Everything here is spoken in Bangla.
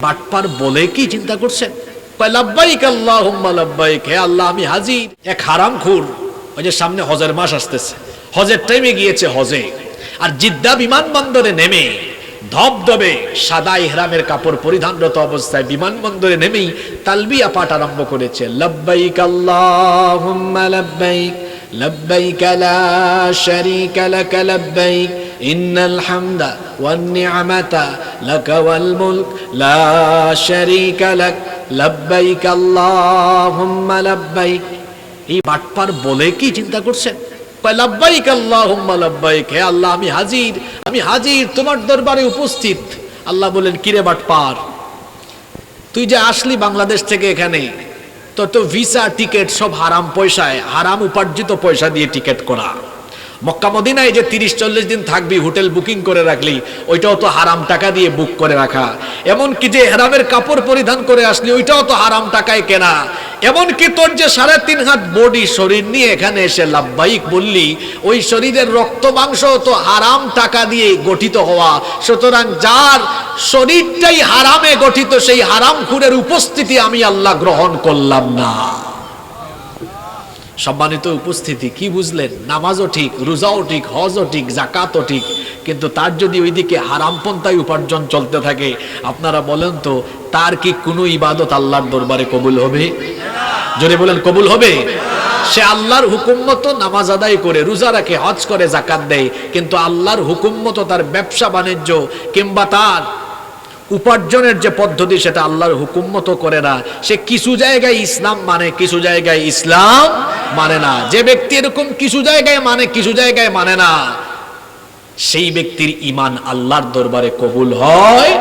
বাটপার বলে কি চিন্তা করছেন? লাব্বাইক আল্লাহুম্মা লাব্বাইক, হে আল্লাহ আমি হাজির। এক হারামখোর, ওই যে সামনে হজের মাস আসতেছে, হজের টাইমে গিয়েছে হজে, আর জিদ্দা বিমানবন্দরে নেমে ধবধবে সাদা ইহরামের কাপড় পরিধানরত অবস্থায় বিমানবন্দরে নেমেই তালবিয়া পাঠ আরম্ভ করেছে। লাব্বাইক আল্লাহুম্মা লাব্বাইক, লাব্বাইক লা শারীকা লাক লাব্বাইক, ইন্নাল হামদা ওয়ান নি'মাতা লাকা ওয়াল মুলক লা শারীকা লাক, লাব্বাইক আল্লাহুম্মা লাব্বাইক। এই বাটপার বলে কি চিন্তা করছেন? লাব্বাইক আল্লাহুম্মা লাব্বাইক, হে আল্লাহ আমি হাজির, আমি হাজির, তোমার দরবারে উপস্থিত। আল্লাহ বলেন, কিরে বাটপার, তুই যে আসলি বাংলাদেশ থেকে এখানে, তোর তো ভিসা টিকিট সব হারাম পয়সায়, হারাম উপার্জিত পয়সা দিয়ে টিকিট করা। মক্কা মদিনায় যে 30-40 দিন থাকবি, হোটেল বুকিং করে রাখলি, ওইটাও তো হারাম টাকা দিয়ে বুক করে রাখা। এমনকি যে ইহরামের কাপড় পরিধান করে আসলি, ওইটাও তো হারাম টাকায় কেনা। এমনকি তোর যে 3.5 হাত বডি শরীর নিয়ে এখানে এসে লাব্বাইক বললি, ওই শরীরের রক্ত মাংস তো হারাম টাকা দিয়ে গঠিত হওয়া। সুতরাং যার শরীরটাই হারামে গঠিত, সেই হারামখোরের উপস্থিতি আমি আল্লাহ গ্রহণ করলাম না। সম্মানিত উপস্থিতি, কি বুঝলেন? নামাজও ঠিক, রোজাও ঠিক, হজও ঠিক, যাকাতও ঠিক, কিন্তু তার যদি ওইদিকে হারাম পন্থায় উপার্জন চলতে থাকে, আপনারা বলেন তো তার কি কোনো ইবাদত আল্লাহর দরবারে কবুল হবে? জোরে বলেন, কবুল হবে? সে আল্লাহর হুকুম মতো নামাজ আদায় করে, রোজা রাখে, হজ করে, যাকাত দেয়, কিন্তু আল্লাহর হুকুম মতো তার ব্যবসা বাণিজ্য কিংবা তার উপার্জনের যে পদ্ধতি সেটা আল্লাহর হুকুম মতো করে না। সে কিছু জায়গায় ইসলাম মানে, কিছু জায়গায় ইসলাম মানে না। যে ব্যক্তি এরকম কিছু জায়গায় মানে, কিছু জায়গায় মানে না, সেই ব্যক্তির ঈমান আল্লাহর দরবারে কবুল হয়